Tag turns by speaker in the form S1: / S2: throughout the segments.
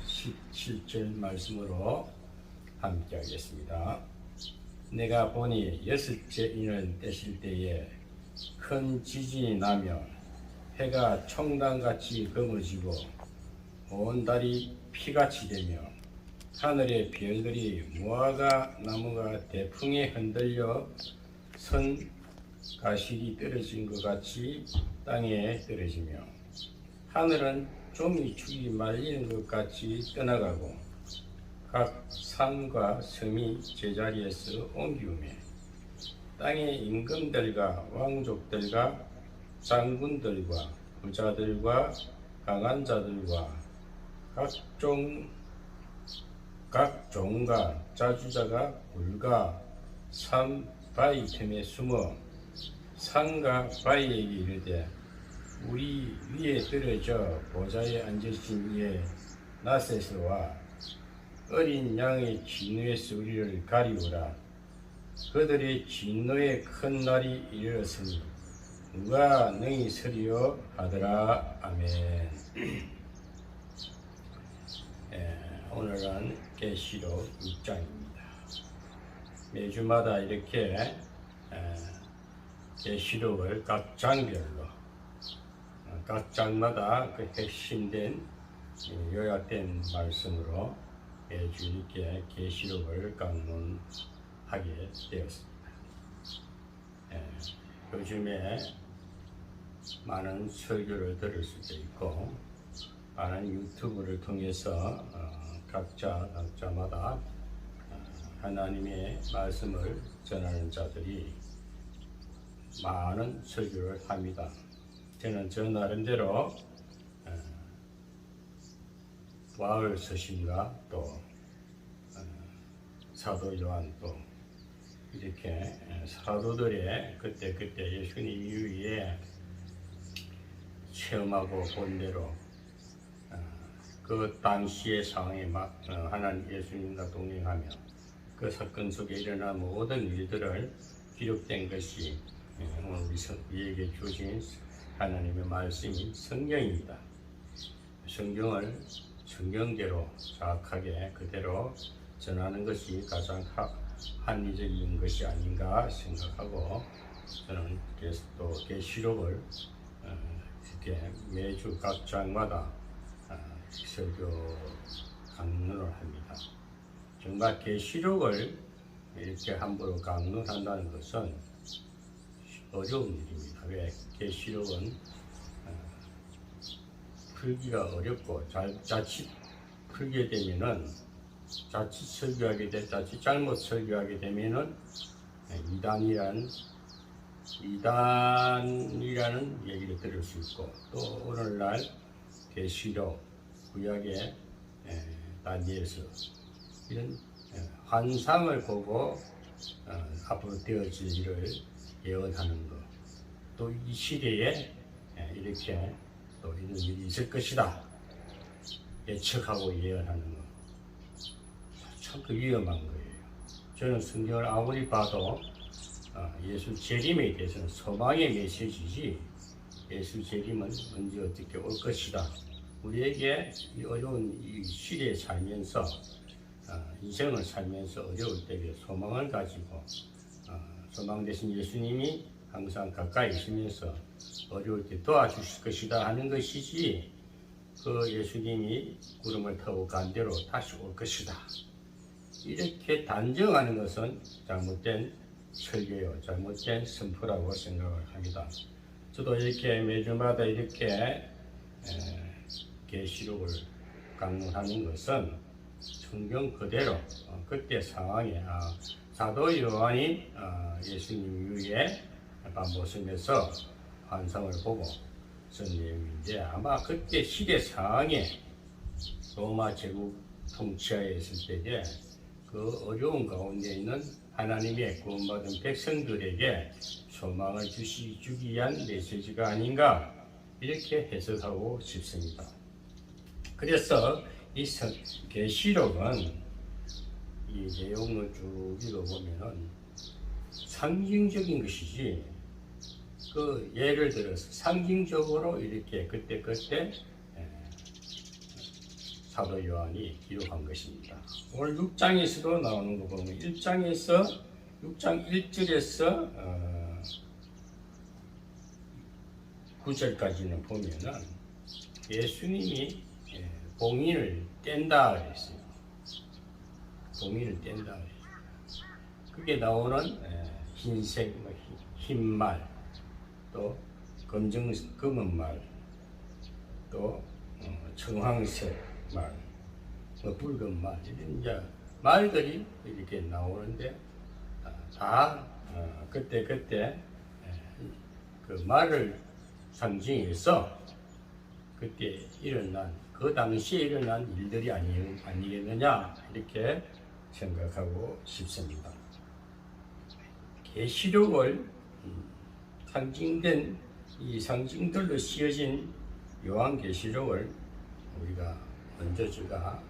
S1: 17절 말씀으로 함께 하겠습니다. 내가 보니 여섯째 인을 떼실 때에 큰 지진이 나며 해가 총단같이 검어지고 온 달이 피같이 되며 하늘의 별들이 무화과 나무가 대풍에 흔들려 선 가시리 떨어진 것 같이 땅에 떨어지며 하늘은 종이 축이 말리는 것 같이 떠나가고 각 산과 섬이 제자리에서 옮기우며 땅의 임금들과 왕족들과 장군들과 부자들과 강한 자들과 각 종과 자주자가 불과 산 바위 틈에 숨어 산과 바위에게 이르되 우리 위에 떨어져 보좌에 앉으신 이의 낫에서와 어린 양의 진노에서 우리를 가리우라. 그들의 진노의 큰 날이 이르렀으니 누가 능히 서리요 하더라. 아멘. 오늘은 계시록 6장입니다. 매주마다 이렇게 계시록을 각 장별로 각 장마다 그 핵심된 요약된 말씀으로 매주 이렇게 계시록을 강론하게 되었습니다. 요즘에 많은 설교를 들을 수도 있고 많은 유튜브를 통해서 각자마다 하나님의 말씀을 전하는 자들이 많은 설교를 합니다. 저는 저 나름대로 와을 서신과 또 사도 요한 또 이렇게 사도들의 그때 예수님 이후에 체험하고 본 대로 그 당시의 상황에 막 하나님 예수님과 동행하며 그 사건 속에 일어난 모든 일들을 기록된 것이 오늘 우리에게 주신 하나님의 말씀인 성경입니다. 성경을 성경대로 정확하게 그대로 전하는 것이 가장 합리적인 것이 아닌가 생각하고 저는 또 계시록을 이렇게 매주 각 장마다 설교 강론을 합니다. 정말 계시록을 이렇게 함부로 강론한다는 것은 어려운 일입니다. 왜? 계시록은 풀기가 어렵고 자칫 풀게 되면은 자칫 잘못 설교하게 되면은 이단이라는 얘기를 들을 수 있고 또 오늘날 계시록 구약의 다니엘서 이런 환상을 보고 앞으로 되어질 일을 예언하는 것, 또 이 시대에 이렇게 또 이런 일이 있을 것이다 예측하고 예언하는 것, 참 위험한 거예요. 저는 성경을 아무리 봐도 예수 재림에 대해서는 소망의 메시지지 예수 재림은 언제 어떻게 올 것이다. 우리에게 이 어려운 이 시대에 살면서 인생을 살면서 어려울 때에 소망을 가지고 소망 대신 예수님이 항상 가까이 있으면서 어려울 때 도와주실 것이다 하는 것이지 그 예수님이 구름을 타고 간 대로 다시 올 것이다 이렇게 단정하는 것은 잘못된 설교요 잘못된 선포라고 생각을 합니다. 저도 이렇게 매주마다 이렇게 계시록을 강론하는 것은 성경 그대로 그때 상황에 사도 요한이 예수님 이후에 모습에서 환상을 보고 쓴 내용인데 아마 그때 시대 상황에 로마 제국 통치하에 있을 때에 그 어려운 가운데 있는 하나님의 구원받은 백성들에게 소망을 주기 위한 메시지가 아닌가 이렇게 해석하고 싶습니다. 그래서 이 계시록은 이 내용을 쭉 읽어보면은 상징적인 것이지 그 예를 들어서 상징적으로 이렇게 그때 사도 요한이 기록한 것입니다. 오늘 6장에서도 나오는 거 보면 1장에서 6장 1절에서 9절까지는 보면은 예수님이 봉인을 뗀다 그랬어요. 봉인을 뗀다 그랬어요. 그게 나오는 흰색, 흰말, 또 검은 말, 또 청황색 말, 붉은 말, 이런 이제 말들이 이렇게 나오는데 다 그때 그 말을 상징해서 그때 일어난 그 당시에 일어난 일들이 아니겠느냐 이렇게 생각하고 싶습니다. 계시록을 상징된 이 상징들로 씌어진 요한계시록을 우리가 먼저 제가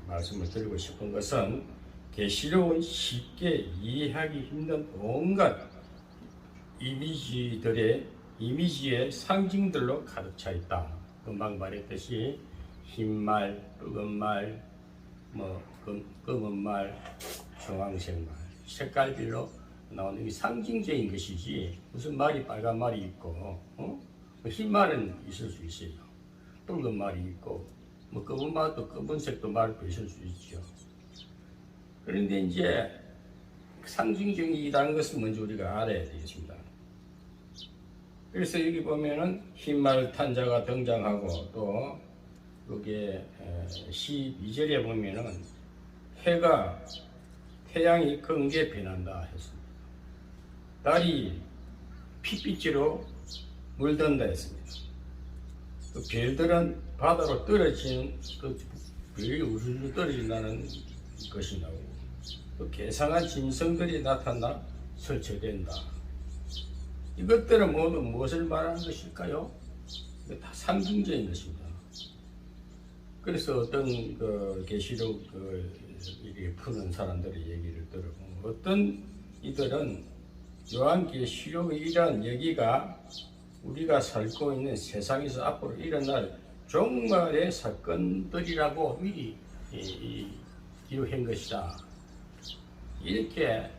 S1: 말씀을 드리고 싶은 것은 계시록은 쉽게 이해하기 힘든 온갖 이미지의 상징들로 가득 차 있다. 금방 말했듯이 흰말, 붉은 말, 검은 말, 청황색 말, 색깔별로 나오는 게 상징적인 것이지 무슨 말이 빨간 말이 있고 흰 말은 있을 수 있어요. 붉은 말이 있고 검은 말도 검은색도 말도 있을 수 있죠. 그런데 이제 상징적이라는 것을 먼저 우리가 알아야 되겠습니다. 그래서 여기 보면은 흰말 탄 자가 등장하고 또 여기에 12절에 보면은 태양이 검게 변한다 했습니다. 달이 핏빛으로 물든다 했습니다. 그 별들은 바다로 떨어지는 별이 우르르 떨어진다는 것이 나오고 또 괴상한 짐승들이 나타나 설치된다. 이것들은 모두 무엇을 말하는 것일까요? 다 상징적인 것입니다. 그래서 어떤 계시록 이렇게 푸는 사람들의 얘기를 들어보면 어떤 이들은 요한계시록이란 얘기가 우리가 살고 있는 세상에서 앞으로 일어날 종말의 사건들이라고 미리 기록한 것이다. 이렇게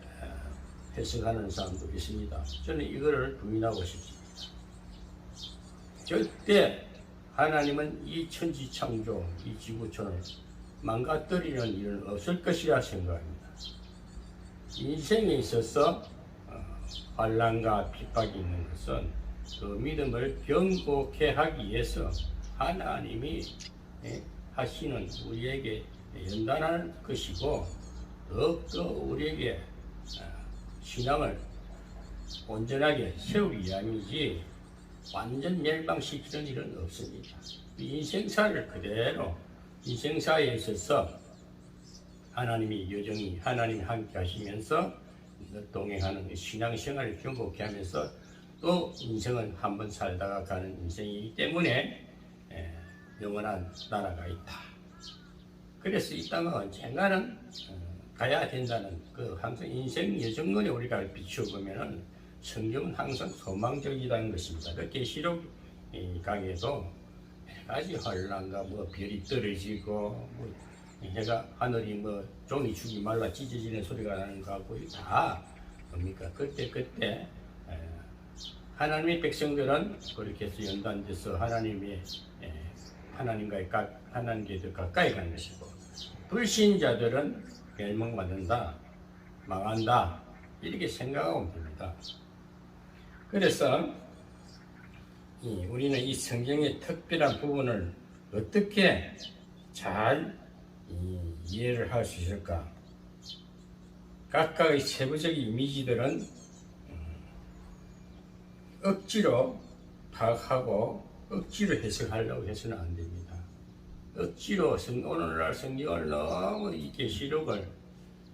S1: 해석하는 사람도 있습니다. 저는 이거를 부인하고 싶습니다. 절대 하나님은 이 천지 창조, 이 지구촌을 망가뜨리는 일은 없을 것이라 생각합니다. 인생에 있어서 환난과 핍박이 있는 것은 그 믿음을 견고케 하기 위해서 하나님이 하시는 우리에게 연단할 것이고 더욱더 우리에게 신앙을 온전하게 세우기 위함이지 완전 멸망시키는 일은 없습니다. 인생사를 그대로 인생사에 있어서 하나님이 여전히 하나님이 함께 하시면서 동행하는 신앙생활을 견고케 하면서 또 인생은 한번 살다가 가는 인생이기 때문에 영원한 나라가 있다. 그래서 이 땅은 언젠가는 가야 된다는 항상 인생 여정론에 우리가 비추어보면은 성경은 항상 소망적이라는 것입니다. 그 계시록 강에도 여러 가지 환난과 별이 떨어지고 해가 하늘이 종이 죽이 말라 찢어지는 소리가 나는 거 하고 다 뭡니까 그때 하나님의 백성들은 그렇게 해서 연단돼서 하나님께 더 가까이 가는 것이고 불신자들은 멸망받는다, 망한다 이렇게 생각하면 됩니다. 그래서 우리는 이 성경의 특별한 부분을 어떻게 잘 이해를 할 수 있을까? 각각의 세부적인 이미지들은 억지로 파악하고 억지로 해석하려고 해서는 안 됩니다. 억지로 오늘날 성경을 너무 이 계시록을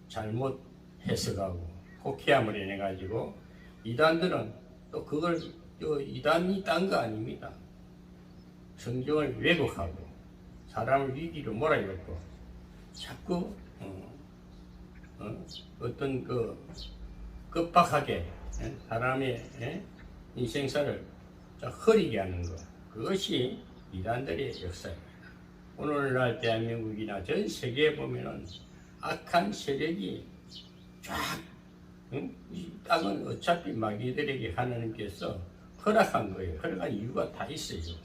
S1: 잘못 해석하고 혹해함을 해내가지고 이단들은 또 그걸 이단이 딴 거 아닙니다. 성경을 왜곡하고 사람을 위기로 몰아넣고 자꾸 어떤 급박하게 사람의 인생사를 흐리게 하는 것, 그것이 이단들의 역사입니다. 오늘날 대한민국이나 전 세계에 보면은 악한 세력이 쫙, 응? 이 땅은 어차피 마귀들에게 하나님께서 허락한 거예요. 허락한 이유가 다 있어요.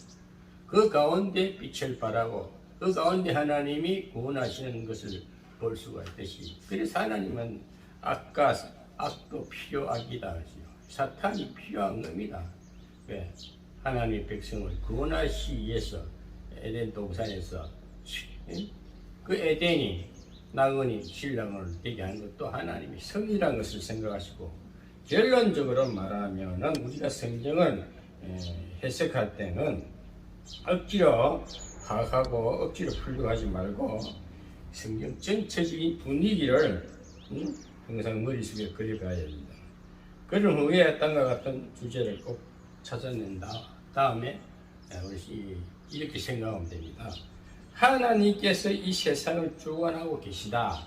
S1: 그 가운데 빛을 발하고 그 가운데 하나님이 구원하시는 것을 볼 수가 있듯이, 그래서 하나님은 악도 필요하기다 하지요. 사탄이 필요한 겁니다. 왜? 하나님의 백성을 구원하시기 위해서 에덴 동산에서 그 에덴이 나그네 신랑을 되게 하는 것도 하나님이 성이라는 것을 생각하시고, 결론적으로 말하면은 우리가 성경을 해석할 때는 억지로 파악하고 억지로 풀려고 하지 말고 성경 전체적인 분위기를 항상 머릿속에 그려가야 됩니다. 그런 후에 땅과 같은 주제를 꼭 찾아낸 다음에 우리 이렇게 생각하면 됩니다. 하나님께서 이 세상을 주관하고 계시다.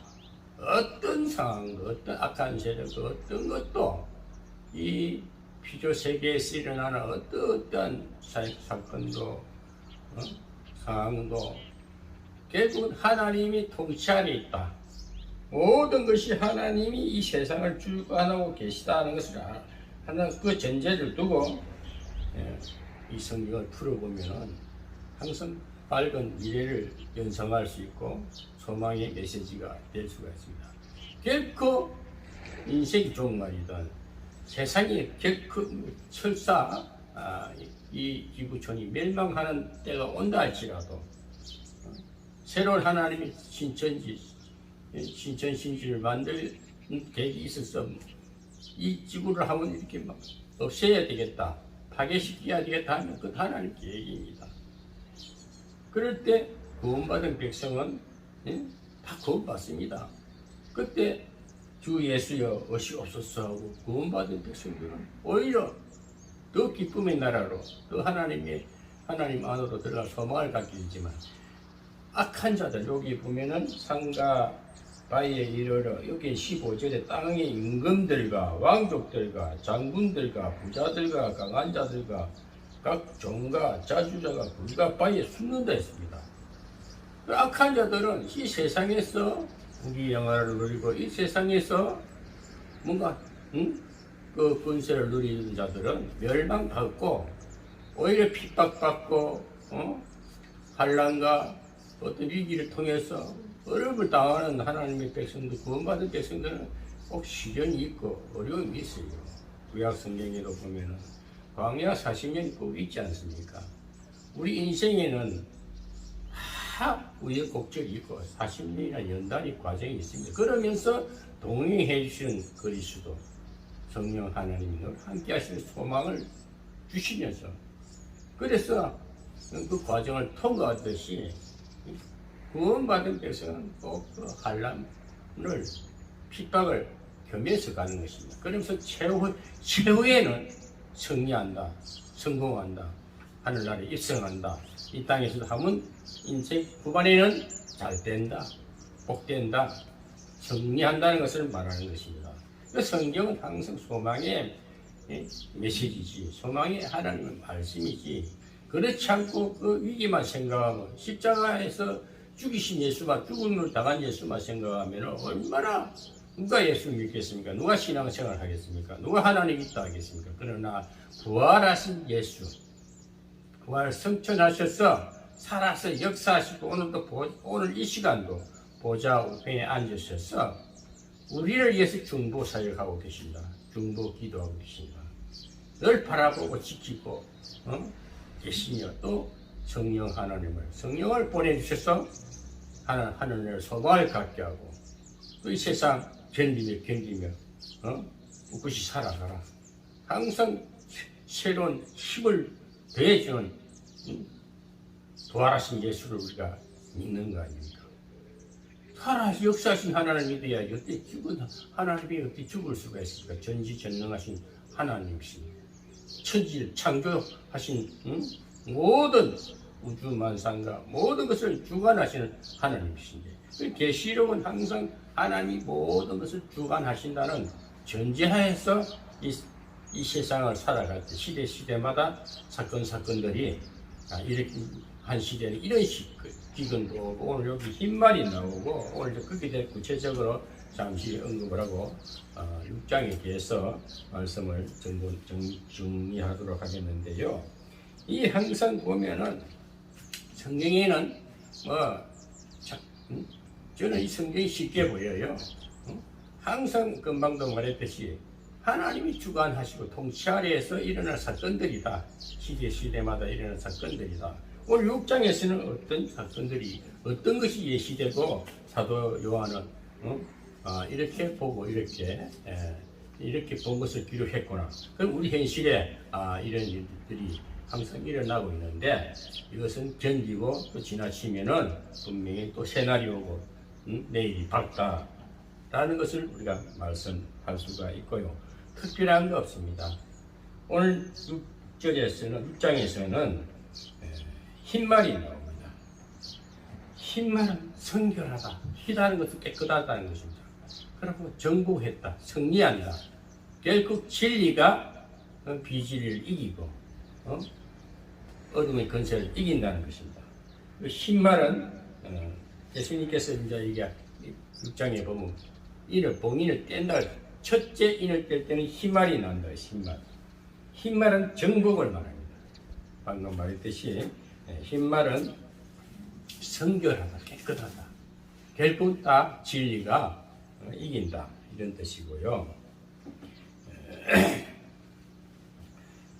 S1: 어떤 상황도, 어떤 악한 세력, 어떤 것도, 이 피조 세계에서 일어나는 어떠한 사건도, 상황도 결국은 하나님이 통치 안에 있다. 모든 것이 하나님이 이 세상을 주관하고 계시다는 것을 하는 그 전제를 두고 이 성경을 풀어보면 항상 밝은 미래를 연상할 수 있고 소망의 메시지가 될 수가 있습니다. 결코 인생이 좋은 말이든 세상이 결코 설사 이 지구촌이 멸망하는 때가 온다 할지라도 새로운 하나님이 신천지를 만들 계획이 있어서 이 지구를 한번 이렇게 막 없애야 되겠다, 파괴시켜야 되겠다 하면 그 하나님 계획입니다. 그럴 때 구원받은 백성은 다 구원받습니다. 그때 주 예수여 어시옵소서 하고 구원받은 백성들은 오히려 더 기쁨의 나라로, 더 하나님 안으로 들어갈 소망을 갖게 되지만, 악한 자들, 여기 보면은 상가 바위에 이르러, 여기 15절에 땅의 임금들과 왕족들과 장군들과 부자들과 강한 자들과 각 종과 자주자가 불과 바위에 숨는다 했습니다. 그 악한 자들은 이 세상에서 부귀 영화를 누리고 이 세상에서 뭔가 그 권세를 누리는 자들은 멸망받고 오히려 핍박받고 환난과 어떤 위기를 통해서 어려움을 당하는 하나님의 백성들, 구원받은 백성들은 꼭 시련이 있고 어려움이 있어요. 구약 성경에도 보면은 광야 40년이 꼭 있지 않습니까? 우리 인생에는 우여곡절이 있고 40년이나 연단의 과정이 있습니다. 그러면서 동행해 주시는 그리스도 성령 하나님이 늘 함께 하시는 소망을 주시면서, 그래서 그 과정을 통과하듯이 구원받은 백성은 꼭 그 환난을, 핍박을 겸해서 가는 것입니다. 그러면서 최후에는 승리한다, 성공한다, 하늘나라에 입성한다. 이 땅에서도 하면 인생 후반에는 잘 된다, 복된다, 승리한다는 것을 말하는 것입니다. 그 성경은 항상 소망의 메시지지, 소망의 하나님의 말씀이지, 그렇지 않고 그 위기만 생각하면, 십자가에서 죽이신 예수만, 죽음을 당한 예수만 생각하면 얼마나, 누가 예수 믿겠습니까? 누가 신앙생활 하겠습니까? 누가 하나님 있다 하겠습니까? 그러나 부활하신 예수, 부활 성천하셔서 살아서 역사하시고 오늘 이 시간도 보좌 우편에 앉으셔서 우리를 위해서 중보 사역하고 계신다. 중보 기도하고 계신다. 늘 바라보고 지키고 계시며, 또 성령을 보내주셔서 하늘을 소망을 갖게 하고, 또 이 세상 견디며 꿋꿋이 살아가라. 항상 새로운 힘을 더해주는 부활하신 예수를 우리가 믿는 거 아닙니까? 역사하신 하나님을 믿어야지. 어떻게 하나님이 어떻게 죽을 수가 있습니까? 전지전능하신 하나님이십니다. 천지를 창조하신 모든 우주만상과 모든 것을 주관하시는 하나님이신데, 그 계시록은 항상 하나님이 모든 것을 주관하신다는 전제하에서 이 세상을 살아갈 때 시대마다 사건들이 이렇게 한 시대는 이런 기근도 오고 오늘 여기 흰말이 나오고 오늘 그렇게 대해 구체적으로 잠시 언급을 하고 6장에 대해서 말씀을 정리하도록 하겠는데요. 이 항상 보면은 성경에는 저는 이 성경이 쉽게 보여요. 항상 금방도 말했듯이 하나님이 주관하시고 통치 아래에서 일어날 사건들이다. 시대마다 일어날 사건들이다. 오늘 6장에서는 어떤 사건들이 어떤 것이 예시되고 사도 요한은 이렇게 보고 이렇게 본 것을 기록했구나. 그럼 우리 현실에 이런 일들이 항상 일어나고 있는데 이것은 견디고 또 지나치면은 분명히 또 새날이 오고 내일이 밝다라는 것을 우리가 말씀할 수가 있고요. 특별한 거 없습니다. 오늘 6장에서는 흰말이 나옵니다. 흰말은 성결하다. 희다는 것은 깨끗하다는 것입니다. 그리고 정복했다. 승리한다. 결국 진리가 비진리를 이기고 어둠의 근세를 이긴다는 것입니다. 그 흰말은 예수님께서 이제 이게 6장에 보면 봉인을 뗀다. 첫째 인을 뗄 때는 흰말이 난다. 흰말은 정복을 말합니다. 방금 말했듯이 흰말은 성결하다, 깨끗하다. 결국 다 진리가 이긴다. 이런 뜻이고요.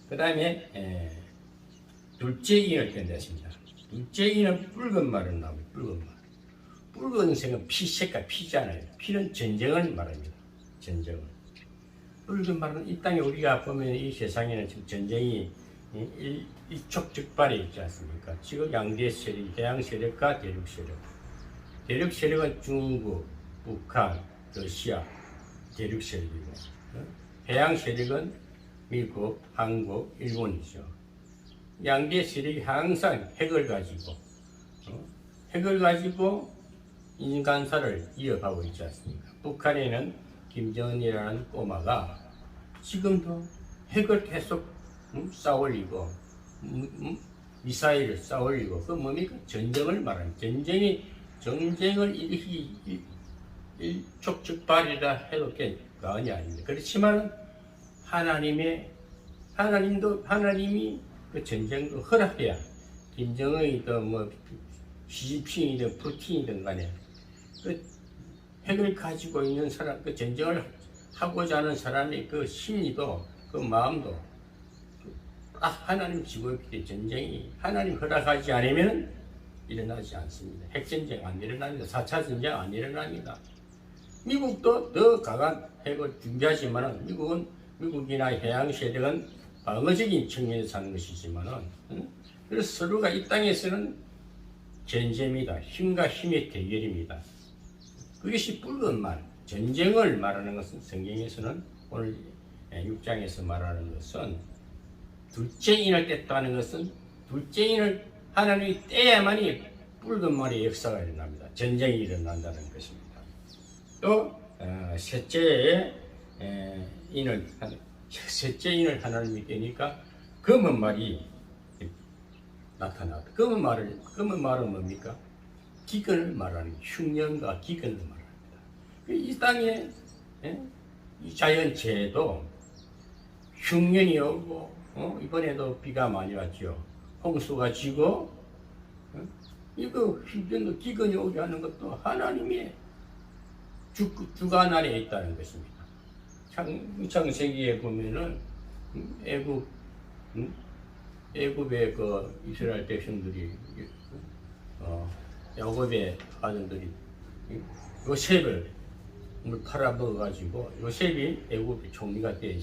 S1: 그 다음에 둘째 인을 뗀다 했습니다. 둘째 인은 붉은 말을 나옵니다. 붉은 말. 붉은색은 피 색깔, 피잖아요. 피는 전쟁을 말합니다. 전쟁을. 붉은 말은 이 땅에 우리가 보면 이 세상에는 지금 전쟁이 일촉즉발이 있지 않습니까? 지금 양대 세력, 해양 세력과 대륙 세력. 대륙 세력은 중국, 북한, 러시아, 대륙 세력이고, 해양 세력은 미국, 한국, 일본이죠. 양대 세력이 항상 핵을 가지고 인간사를 이어가고 있지 않습니까? 북한에는 김정은이라는 꼬마가 지금도 핵을 계속 쌓아올리고 미사일을 쌓아올리고 그 뭡니까? 전쟁을 말하는 전쟁을 일으키기 일촉즉발이라 해도 과언이 아닙니다. 그렇지만 하나님이 그 전쟁도 허락해야 김정은이든 시진핑이든 푸틴이든 간에 그 핵을 가지고 있는 사람, 그 전쟁을 하고자 하는 사람의 그 심리도 그 마음도 하나님 지구의 전쟁이 하나님 허락하지 않으면 일어나지 않습니다. 핵전쟁 안 일어납니다. 4차 전쟁 안 일어납니다. 미국도 더 강한 핵을 준비하지만 미국이나 해양 세력은 방어적인 측면에서 하는 것이지만은 그래서 서로가 이 땅에서는 전쟁입니다. 힘과 힘의 대결입니다. 그것이 붉은 말, 전쟁을 말하는 것은 성경에서는 오늘 6장에서 말하는 것은 둘째 인을 뗐다는 것은 둘째 인을 하나님이 떼야만이 붉은 말의 역사가 일어납니다. 전쟁이 일어난다는 것입니다. 또 셋째 인을 하나님이 떼니까 검은 말이 나타났다. 검은 말은 뭡니까? 기근을 말하는 흉년과 기근을 말합니다. 이 땅에 이 자연재해도 흉년이 오고 이번에도 비가 많이 왔죠. 홍수가 지고 이거 흉년도 기근이 오게 하는 것도 하나님의 주관 아래에 있다는 것입니다. 창세기에 보면은 애굽의 그 이스라엘 백성들이 야곱의 아들들이 요셉을 팔아먹어가지고 요셉이 애굽의 총리가 될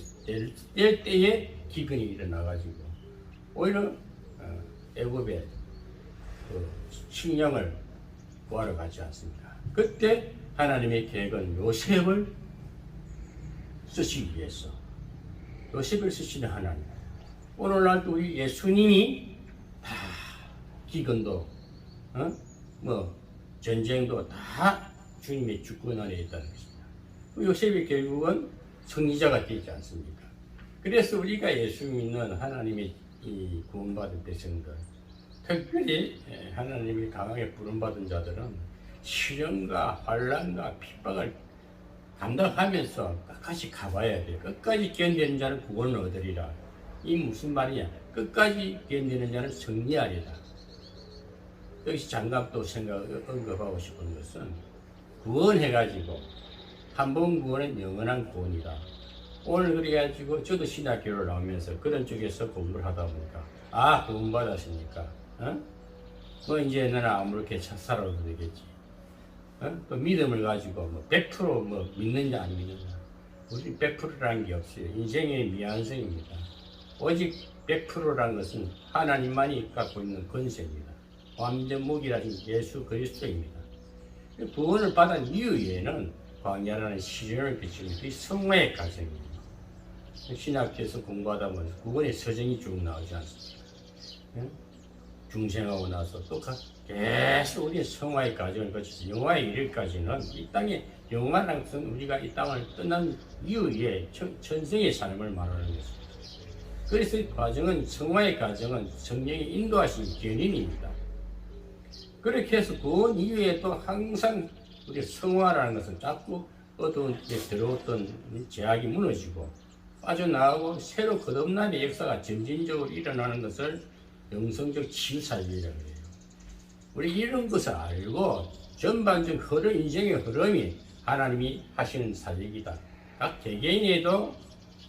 S1: 때에 기근이 일어나가지고 오히려 애굽의 그 식량을 구하러 가지 않습니다. 그때 하나님의 계획은 요셉을 쓰시기 위해서 요셉을 쓰시는 하나님. 오늘날도 우리 예수님이 다 기근도 전쟁도 다 주님의 주권 안에 있다는 것입니다. 요셉이 결국은 승리자가 되지 않습니까? 그래서 우리가 예수 믿는 하나님의 이 구원받은 백성들, 특별히 하나님이 강하게 부름받은 자들은 시련과 환난과 핍박을 감당하면서 끝까지 가봐야 돼. 끝까지 견디는 자는 구원을 얻으리라. 이 무슨 말이냐? 끝까지 견디는 자는 승리하리라. 여기서 잠깐 또 언급하고 싶은 것은 구원해가지고 한 번 구원은 영원한 구원이다. 오늘 그래가지고 저도 신학교를 나오면서 그런 쪽에서 공부를 하다 보니까 구원받았으니까 뭐 이제 너는 아무렇게 살아도 되겠지. 또 믿음을 가지고 뭐 100% 믿느냐 안 믿느냐. 우리 100%라는 게 없어요. 인생의 미완성입니다. 오직 100%라는 것은 하나님만이 갖고 있는 권세입니다. 완전 무기라는 예수 그리스도입니다. 구원을 받은 이후에는 광야라는 시련을 비치는 그 성화의 과정입니다. 신학교에서 공부하다 보면 구원의 서정이 쭉 나오지 않습니까? 중생하고 나서 또 계속 우리의 성화의 과정을 거쳐서 영화에 이르기까지는 이 땅에 영원한 것은 우리가 이 땅을 떠난 이후에 천생의 삶을 말하는 것입니다. 그래서 이 과정은 성화의 과정은 성령이 인도하신 견인입니다. 그렇게 해서 구원 이후에도 항상 우리 성화라는 것은 자꾸 어두운 데 들어왔던 제약이 무너지고 빠져나가고 새로 거듭남의 역사가 점진적으로 일어나는 것을 영성적 치유사역이라고 해요. 우리 이런 것을 알고 전반적 인생의 흐름이 하나님이 하시는 사역이다. 각 개개인에도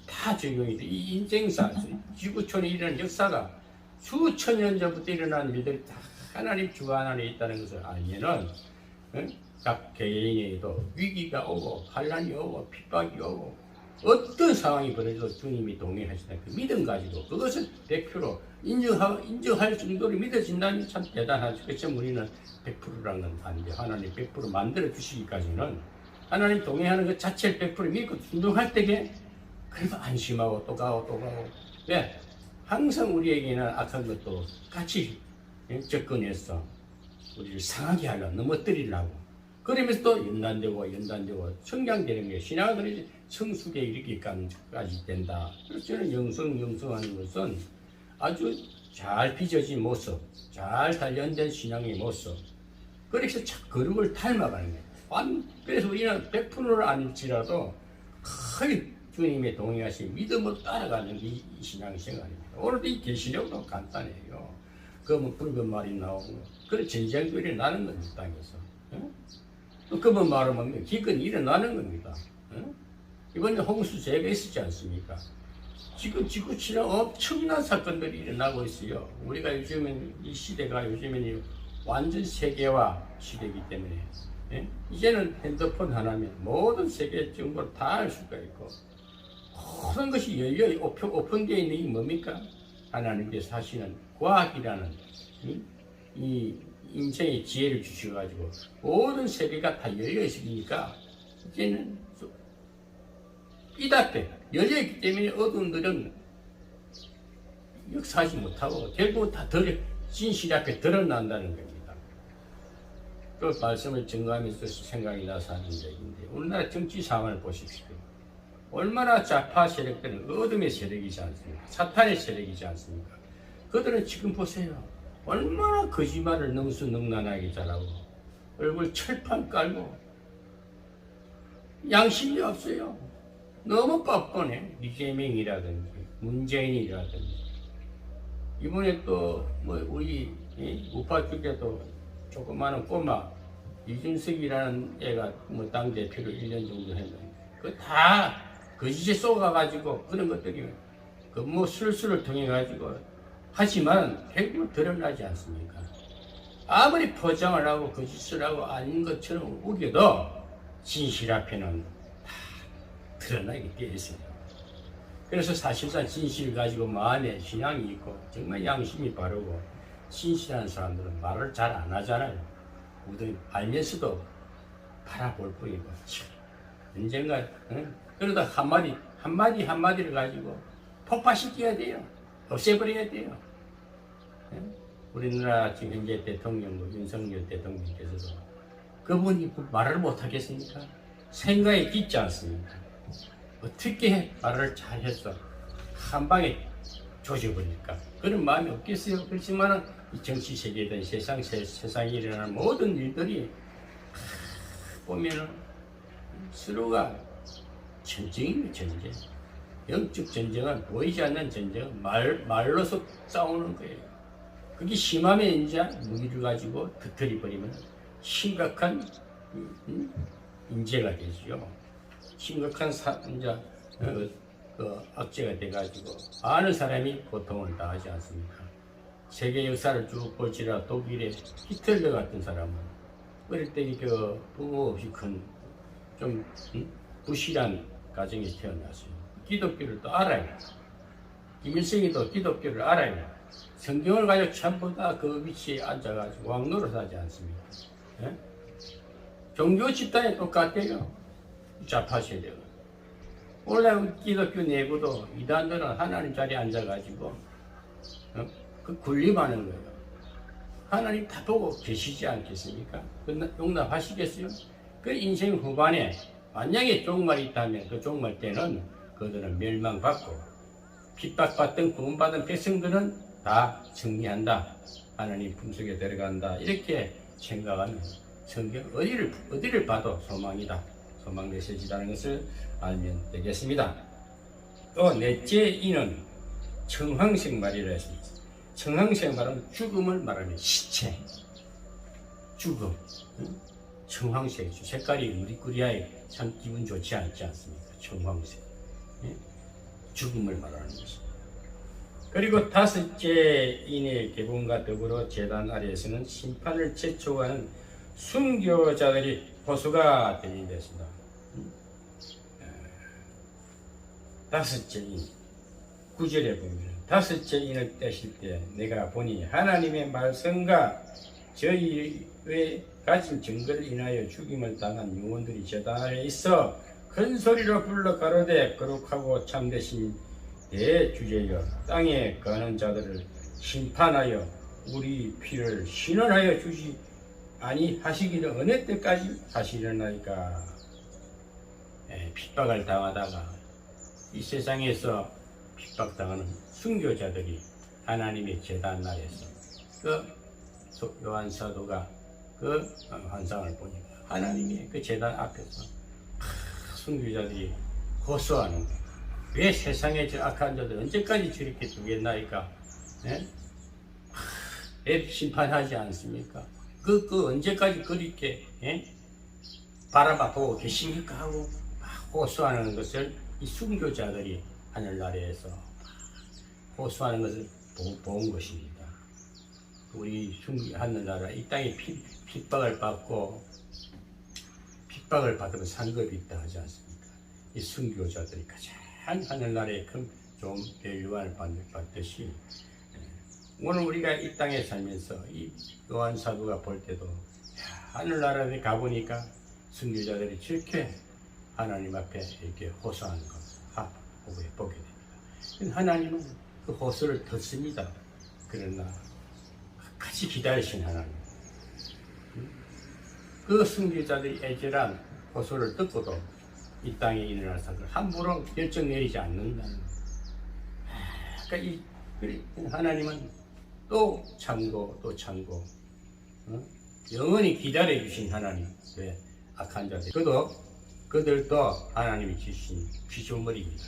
S1: 다 적용이 돼. 이 인생사, 지구촌에 일어나는 역사가 수천 년 전부터 일어난 일들이 다 하나님 주관 안에 있다는 것을 알면은 각 개개인에도 위기가 오고 환난이 오고 핍박이 오고 어떤 상황이 벌어져도 주님이 동행하시다. 그 믿음 가지고 그것을 100% 인정할 정도로 믿어진다면 참 대단하죠. 그렇지만 우리는 100%라는 건 안 돼. 하나님 100% 만들어 주시기까지는 하나님 동행하는 것 자체를 100% 믿고 순종할 때에 그래도 안심하고 또 가고 왜? 항상 우리에게는 악한 것도 같이 접근해서 우리를 상하게 하려고 넘어뜨리려고 그러면서 또 연단되고 성장되는 게 신앙들이 성숙에 이르기까지 된다. 그래서 저는 영성하는 것은 아주 잘 빚어진 모습, 잘 단련된 신앙의 모습. 그래서 거룩을 닮아가는 거예요. 그래서 우리는 100%를 아닐지라도 거의 주님의 동행하신 믿음으로 따라가는 게 이 신앙생활입니다. 오늘도 이 계시록도 간단해요. 뭐 붉은 말이 나오고 그런 전쟁도 일어나는 겁니다. 땅에서. 또 그분 말하면 기근이 일어나는 겁니다. 이번에 홍수재해가 있었지 않습니까? 지금 지구촌에 엄청난 사건들이 일어나고 있어요. 우리가 요즘은 이 시대가 요즘에는 완전 세계화 시대이기 때문에 이제는 핸드폰 하나면 모든 세계 정보를 다 알 수가 있고 모든 것이 열려 오픈되어 있는 게 뭡니까? 하나님께서 하시는 과학이라는 이 인생의 지혜를 주셔가지고 모든 세계가 다 열려 있으니까 이제는 삐답게 열려 있기 때문에 어둠들은 역사하지 못하고 결국 다 진실 앞에 드러난다는 겁니다. 그 말씀을 증거하면서 생각이 나서 하는 얘기인데 우리나라 정치 상황을 보십시오. 얼마나 좌파 세력들은 어둠의 세력이지 않습니까? 사탄의 세력이지 않습니까? 그들은 지금 보세요. 얼마나 거짓말을 능수능란하게 잘하고 얼굴 철판 깔고 양심이 없어요. 너무 뻔뻔해. 이재명이라든지 문재인이라든지 이번에 또 뭐 우리 우파 쪽에도 조그마한 꼬마 이준석이라는 애가 뭐 당대표를 1년 정도 했는데 그 다 거짓에 쏘가가지고 그런 것들이 그 뭐 술수를 통해 가지고 하지만 결국 드러나지 않습니까? 아무리 포장을 하고 거짓을 하고 아닌 것처럼 우겨도 진실 앞에는 다 드러나게 되어 있습니다. 그래서 사실상 진실을 가지고 마음에 신앙이 있고 정말 양심이 바르고 신실한 사람들은 말을 잘 안 하잖아요. 우리 알면서도 바라볼 뿐이고 언젠가 그러다 한마디를 가지고 폭파시켜야 돼요. 없애버려야 돼요. 우리나라 지금 현재 대통령 윤석열 대통령께서도 그분이 말을 못하겠습니까? 생각이 깊지 않습니까? 어떻게 말을 잘해서 한 방에 조져버릴까? 그런 마음이 없겠어요. 그렇지만 이 정치 세계든 세상에 일어나는 모든 일들이 보면은 서로가 전쟁입니다. 전쟁. 영적 전쟁은 보이지 않는 전쟁은 말로서 싸우는 거예요. 그게 심하면 이제 무기를 가지고 터뜨려 버리면 심각한 인재가 되죠. 심각한 악재가 돼가지고 아는 사람이 고통을 당하지 않습니까? 세계 역사를 쭉 볼지라 독일의 히틀러 같은 사람은 어릴 때 부모 없이 큰 좀 부실한 가정에 태어났어요. 기독교를 또 알아야 돼. 김일성이 또 기독교를 알아야 돼. 성경을 가지고 전부 다 그 위치에 앉아가지고 왕노릇 하지 않습니까? 예? 종교 집단이 똑같아요. 좌파세력. 원래 기독교 내부도 이단들은 하나님 자리에 앉아가지고 그 군림하는 거예요. 하나님 다 보고 계시지 않겠습니까? 용납하시겠어요? 그 인생 후반에 만약에 종말이 있다면 그 종말 때는 그들은 멸망받고 핍박받던 구원받은 백성들은 다 승리한다. 하나님 품속에 들어간다. 이렇게 생각하면 성경 어디를 봐도 소망이다. 소망 메시지라는 것을 알면 되겠습니다. 또 넷째 이는 청황색 말이라 했습니다. 청황색 말은 죽음을 말하는 시체. 죽음. 청황색. 색깔이 무리꾸리하게 참 기분 좋지 않지 않습니까? 청황색. 죽음을 말하는 것입니다. 그리고 다섯째 인의 개봉과 더불어 제단 아래에서는 심판을 재촉하는 순교자들이 호수가 들린댔습니다. 다섯째 인 9절에 보면 다섯째 인을 떼실 때 내가 보니 하나님의 말씀과 저희의 가진 증거를 인하여 죽임을 당한 영혼들이 제단 아래에 있어 큰 소리로 불러 가로되 거룩하고 참되신 대주제여 땅에 거하는 자들을 심판하여 우리 피를 신원하여 주시 아니하시기를 어느 때까지 하시려나이까. 핍박을 당하다가 이 세상에서 핍박당하는 순교자들이 하나님의 제단 아래에서 그 요한 사도가 그 환상을 보니까 하나님의 그 제단 앞에서 순교자들이 호소하는 거예요. 왜 세상에 저 악한 자들 언제까지 저렇게 두겠나이까? 왜 심판하지 않습니까? 그 언제까지 그렇게 바라봐 보고 계십니까? 하고 호소하는 것을 이 순교자들이 하늘나라에서 호소하는 것을 본 것입니다. 우리 하늘나라 이 땅에 핍박을 받으면 상급이 있다 하지 않습니까? 이 순교자들이 가장 하늘나라에 큰 좀 멸류관을 받듯이 오늘 우리가 이 땅에 살면서 이 요한 사도가 볼 때도 하늘나라에 가보니까 순교자들이 저렇게 하나님 앞에 이렇게 호소하는 것 보게 됩니다. 하나님은 그 호소를 듣습니다. 그러나 같이 기다리신 하나님. 그 순교자들이 애절한 호소를 듣고도 이 땅에 일어날 사건을 함부로 결정 내리지 않는다는 거예요. 그러니까 하나님은 또 참고 영원히 기다려 주신 하나님. 왜 악한 자들 그들도 하나님이 주신 피조물입니다.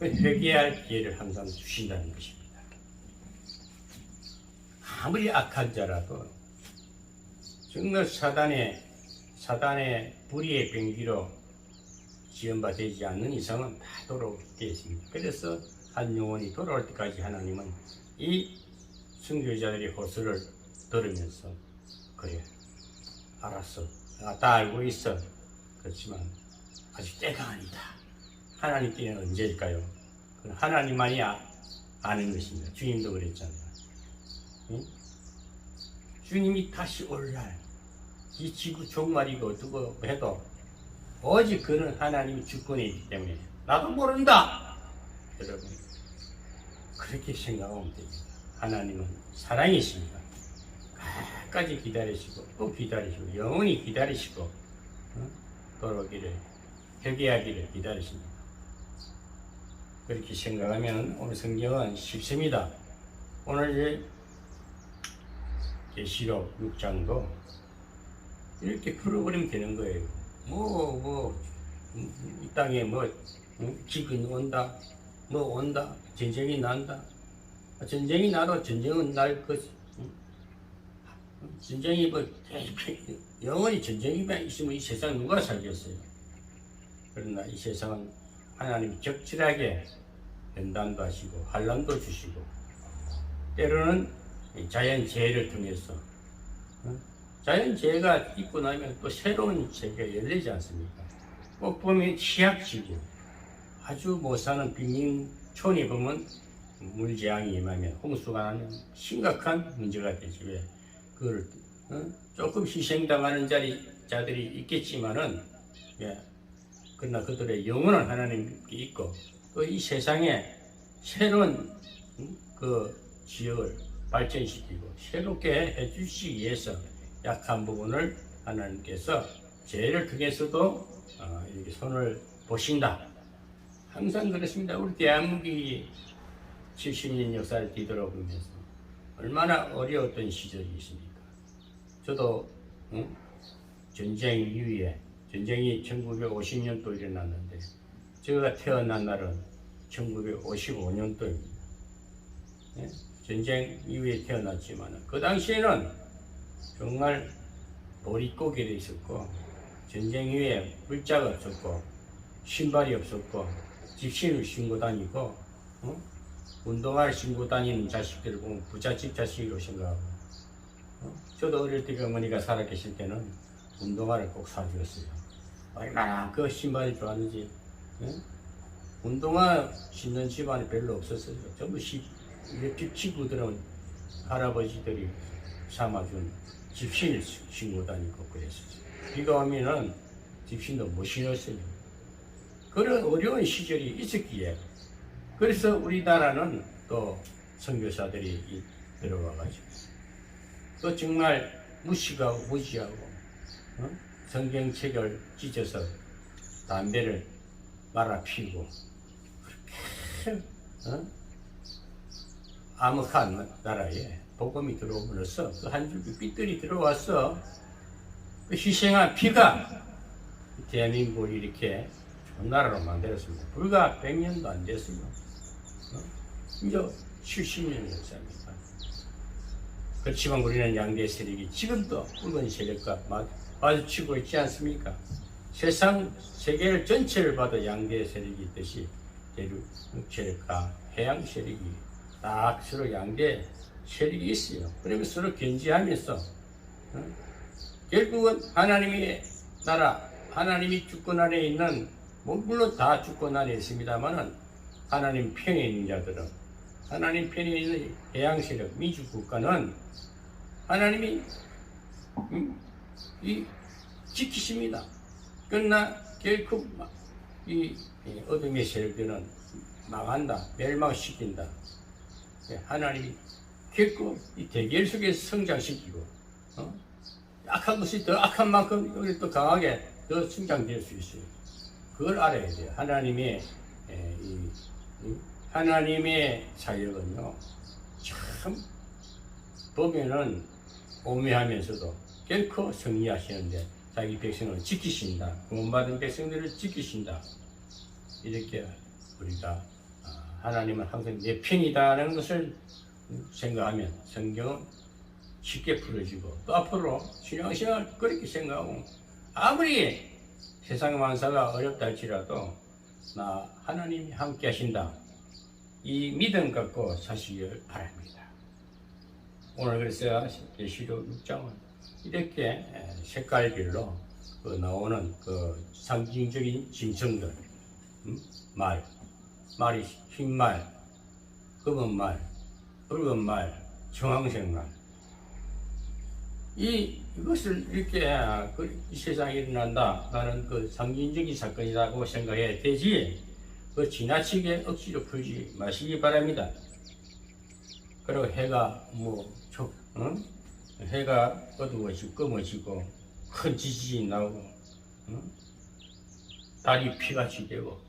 S1: 회개할 기회를 항상 주신다는 것입니다. 아무리 악한 자라도 정말 사단의 불의의 병기로 지연바 되지 않는 이상은 다 돌아오게 있습니다. 그래서 한 영혼이 돌아올 때까지 하나님은 이 순교자들의 호소를 들으면서 그래 알았어 다 알고 있어 그렇지만 아직 때가 아니다. 하나님께는 언제일까요? 그건 하나님만이 아는 것입니다. 주님도 그랬잖아요. 응? 주님이 다시 올 날 이 지구 종말이고 어떻고 해도 오직 그는 하나님이 주권에 있기 때문에 나도 모른다. 여러분 그렇게 생각하면 됩니다. 하나님은 사랑이십니다. 끝까지 기다리시고 또 기다리시고 영원히 기다리시고 돌아오기를 회개하기를 기다리십니다. 그렇게 생각하면 오늘 성경은 쉽습니다. 오늘 계시록 6장도 이렇게 풀어버리면 되는 거예요. 이 땅에 기근이 온다, 온다, 전쟁이 난다. 전쟁이 나도 전쟁은 전쟁이 영원히 전쟁이만 있으면 이 세상 누가 살겠어요? 그러나 이 세상은 하나님이 적절하게 연단도 하시고 환난도 주시고 때로는 자연재해를 통해서 자연재해가 있고 나면 또 새로운 세계가 열리지 않습니까? 꼭 보면 취약지구 아주 못 사는 빈민촌에 보면 물재앙이 임하면 홍수가 나면 심각한 문제가 되지. 왜 그걸 조금 희생당하는 자들이 있겠지만은 그러나 그들의 영혼은 하나님께 있고 또 이 세상에 새로운 그 지역을 발전시키고 새롭게 해주시기 위해서 약한 부분을 하나님께서 죄를 통해서도 이렇게 손을 보신다. 항상 그렇습니다. 우리 대한민국이 70년 역사를 뒤돌아보면서 얼마나 어려웠던 시절이 있습니까? 저도 전쟁 이후에 전쟁이 1950년도 일어났는데 제가 태어난 날은 1955년도입니다. 전쟁 이후에 태어났지만 그 당시에는 정말 보릿고개도 있었고 전쟁 이후에 물자가 없었고 신발이 없었고 집신을 신고 다니고 운동화를 신고 다니는 자식들을 보면 부잣집 자식으로 생각하고 저도 어릴 때 어머니가 살아계실 때는 운동화를 꼭 사주었어요. 얼마나 그 신발이 좋았는지. 운동화 신는 집안이 별로 없었어요. 전부 집 친구들은 할아버지들이 삼아준 집신을 신고 다니고 그랬었어요. 비가 오면은 집신도 못 신었어요. 그런 어려운 시절이 있었기에 그래서 우리나라는 또 선교사들이 들어와가지고 또 정말 무시하고 무지하고 성경책을 찢어서 담배를 말아 피우고 그렇게 암흑한 나라에 복음이 들어오면서 그 한 줄기 삐뚤이 들어와서 그 희생한 피가 대한민국을 이렇게 좋은 나라로 만들었습니다. 불과 100년도 안 됐어요. 이제 70년 역사입니다. 그렇지만 우리는 양대 세력이 지금도 붉은 세력과 마주치고 있지 않습니까? 세상 세계를 전체를 봐도 양대 세력이 있듯이 대륙 세력과 해양 세력이 딱 서로 양대 세력이 있어요. 그러면서 서로 견지하면서 결국은 하나님의 나라, 하나님이 주권 안에 있는 물론 다 주권 안에 있습니다만은 하나님 편에 있는 자들은 하나님 편에 있는 해양 세력, 민주 국가는 하나님이 지키십니다. 그러나 결코 이 어둠의 세력들은 망한다, 멸망시킨다. 하나님이 결코 이 대결 속에서 성장시키고 악한 것이 더 악한 만큼 여기 또 강하게 더 성장될 수 있어요. 그걸 알아야 돼요. 하나님의 사역은요, 참 보면은 오묘하면서도 결코 승리하시는데 자기 백성을 지키신다. 구원받은 백성들을 지키신다. 이렇게 우리가 하나님은 항상 내 편이다라는 것을 생각하면 성경은 쉽게 풀어지고 또 앞으로 신앙생활 그렇게 생각하고 아무리 세상 만사가 어렵다 할지라도 나 하나님이 함께 하신다. 이 믿음 갖고 사시길 바랍니다. 오늘 그래서 계시록 6장은 이렇게 색깔별로 나오는 그 상징적인 짐승들, 말이 흰말, 검은말, 붉은말, 청황색 말. 이것을 이렇게 이 세상에 일어난다. 나는 그 상징적인 사건이라고 생각해야 되지. 그 지나치게 억지로 풀지 마시기 바랍니다. 그리고 해가 해가 어두워지고 검어지고 큰 지진이 나오고 달이 피같이 되고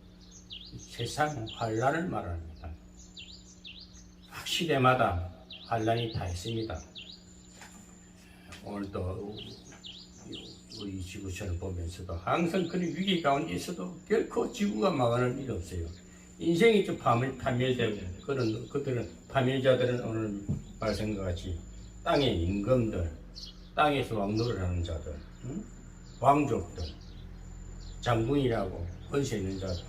S1: 세상 환란을 말합니다. 시대마다 환란이 다 있습니다. 오늘도 우리 지구촌을 보면서도 항상 그런 위기 가운데 있어도 결코 지구가 망하는 일이 없어요. 인생이 좀 파멸되고 그들은 파멸자들은 오늘 말씀과 같이 땅의 임금들, 땅에서 왕노를 하는 자들, 왕족들, 장군이라고 권세 있는 자들,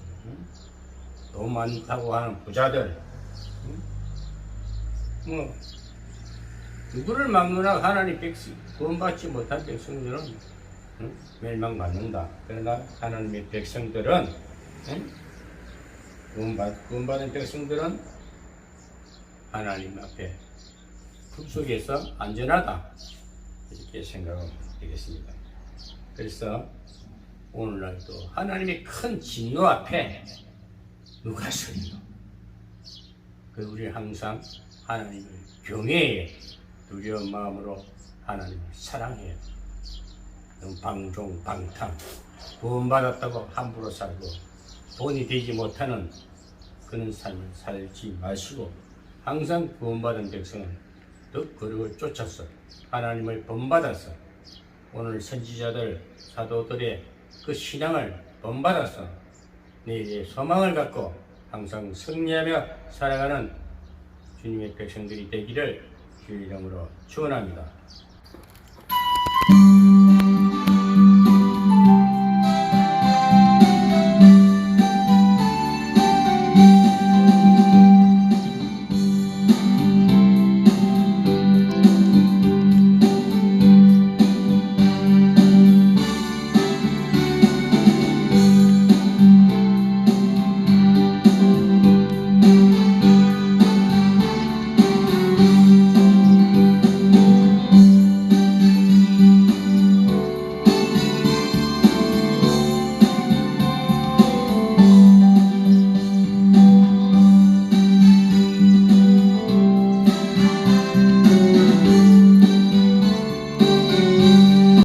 S1: 돈 많다고 하는 부자들, 뭐 누구를 막느라 하나님 백성 구원받지 못한 백성들은 멸망받는다. 그러나 하나님의 백성들은 구원받은 백성들은 하나님 앞에 품속에서 안전하다 이렇게 생각하면 되겠습니다. 그래서 오늘날도 하나님의 큰 진노 앞에 누가 서리요? 우리 항상 하나님을 경외해 두려운 마음으로 하나님을 사랑해요. 방종 방탕 구원받았다고 함부로 살고 돈이 되지 못하는 그런 삶을 살지 마시고 항상 구원받은 백성은 더 거룩을 쫓아서 하나님을 본받아서 오늘 선지자들 사도들의 그 신앙을 본받아서 내일의 소망을 갖고 항상 승리하며 살아가는 주님의 백성들이 되기를 주의 이름으로 축원합니다.